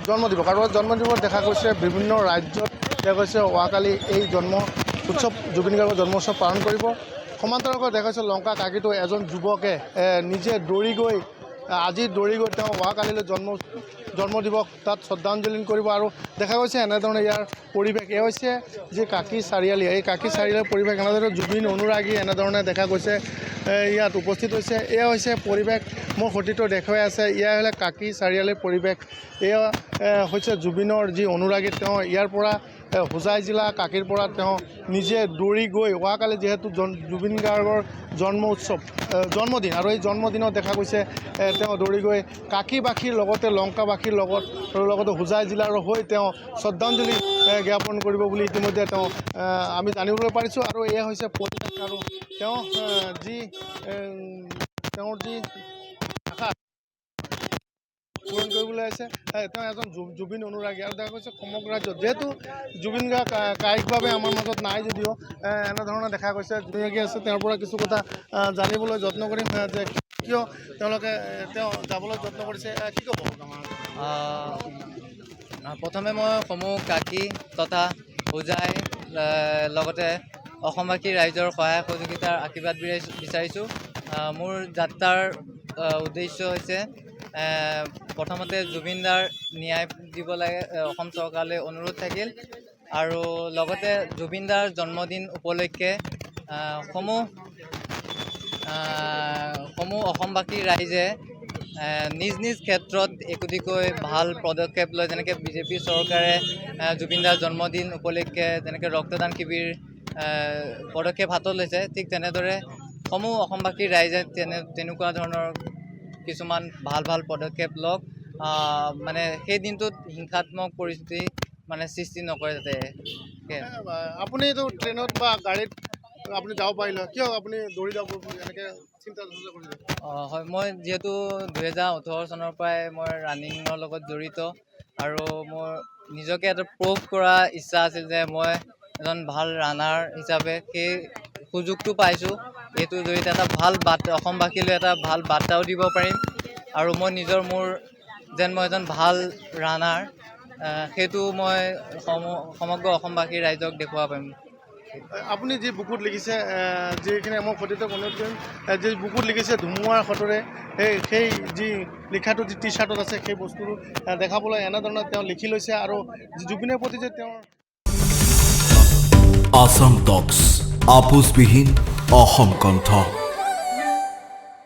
জন্মদিবস আৰু জন্মদিবস দেখা গৈছে বিভিন্ন ৰাজ্যত দেখা গৈছে অহাকালি এই জন্ম উৎসৱ জুবিন গাৰ্গৰ জন্ম উৎসৱ পালন কৰিব। সমান্তৰালকৈ দেখা গৈছে লংকা কাকীটো এজন যুৱকে নিজে দৌৰি গৈ আজি দৌৰি গৈ তেওঁ অহাকালিলৈ জন্মদিবস তাত শ্ৰদ্ধাঞ্জলি কৰিব আৰু দেখা গৈছে এনেধৰণে ইয়াৰ পৰিৱেশ এয়া হৈছে যি কাকী চাৰিআলি এই কাকী চাৰিআলিৰ পৰিৱেশ এনেদৰে জুবিন অনুৰাগী এনেধৰণে দেখা গৈছে ইয়াত উপস্থিত হৈছে। এয়া হৈছে পৰিৱেশ মোৰ সতীৰ্থ দেখুৱাই আছে এয়া হ'লে কাকী চাৰিআলিৰ পৰিৱেশ। এয়া হৈছে জুবিনৰ যি অনুৰাগী তেওঁ ইয়াৰ পৰা হোজাই জিলা কাকীৰ পৰা তেওঁ নিজে দৌৰি গৈ অহাকালি যিহেতু জুবিন গাৰ্গৰ জন্মদিন আৰু এই জন্মদিনত দেখা গৈছে তেওঁ দৌৰি গৈ কাকীবাসীৰ লগতে লংকাবাসীৰ লগতে হোজাই জিলাৰ হৈ তেওঁ শ্ৰদ্ধাঞ্জলি জ্ঞাপন কৰিব বুলি ইতিমধ্যে তেওঁ আমি জানিবলৈ পাৰিছোঁ। আৰু এয়া হৈছে পৰিৱেশ আৰু তেওঁৰ যি আশা পূৰণ কৰিবলৈ আছে তেওঁ এজন জুবিন অনুৰাগী আৰু দেখা গৈছে সমগ্ৰ ৰাজ্যত যিহেতু জুবিন গাৰ্গ কায়িকভাৱে আমাৰ মাজত নাই যদিও এনেধৰণে দেখা গৈছে জুবিনাগী আছে তেওঁৰ পৰা কিছু কথা জানিবলৈ যত্ন কৰিম যে কিয় তেওঁলোকে তেওঁ যাবলৈ যত্ন কৰিছে কি ক'ব আমাৰ? প্ৰথমে মই সমূহ কাকী তথা হোজাই লগতে অসমবাসী ৰাইজৰ সহায় সহযোগিতাৰ আশীৰ্বাদ বিচাৰিছোঁ। মোৰ যাত্ৰাৰ উদ্দেশ্য হৈছে প্ৰথমতে জুবিনদাৰ ন্যায় দিব লাগে অসম চৰকাৰলৈ অনুৰোধ থাকিল আৰু লগতে জুবিনদাৰ জন্মদিন উপলক্ষে সমূহ অসমবাসী ৰাইজে নিজ নিজ ক্ষেত্ৰত একোটিকৈ ভাল পদক্ষেপ লয়। যেনেকৈ বিজেপি চৰকাৰে জুবিনদাৰ জন্মদিন উপলক্ষে যেনেকৈ ৰক্তদান শিবিৰ পদক্ষেপ হাতত লৈছে, ঠিক তেনেদৰে সমূহ অসমবাসী ৰাইজে তেনেকুৱা ধৰণৰ কিছুমান ভাল পদক্ষেপ লওক, মানে সেই দিনটোত হিংসাত্মক পৰিস্থিতি মানে সৃষ্টি নকৰে যাতে। আপুনিতো ট্ৰেইনত বা গাড়ীত আপুনি যাব পাৰিলে কিয় আপুনি দৌৰি যাব এনেকৈ চিন্তা কৰিলে? হয়, মই যিহেতু 2018 চনৰ পৰাই মই ৰানিঙৰ লগত জড়িত আৰু মোৰ নিজকে এটা প্ৰুভ কৰা ইচ্ছা আছিল যে মই এজন ভাল ৰানাৰ হিচাপে সেই সুযোগটো পাইছোঁ। এইটোৰ জৰিয়তে এটা ভাল অসমবাসীলৈ এটা ভাল বাৰ্তাও দিব পাৰিম আৰু মই মোৰ যেন মই এজন ভাল ৰানাৰ সেইটো মই সমগ্ৰ অসমবাসী ৰাইজক দেখুৱাব পাৰিম। আপুনি যি বুকুত লিখিছে যিখিনি মই সতীৰ্থক অনুৰোধ কৰিম যি বুকুত লিখিছে ধুমুহাৰ সতৰে সেই যি লিখাটো যি টি চাৰ্টত আছে সেই বস্তুটো দেখাবলৈ এনেধৰণে তেওঁ লিখি লৈছে আৰু জুবিনৰ প্ৰতি যে তেওঁৰ আসাম টক্স আপোচবিহীন অসম কণ্ঠ।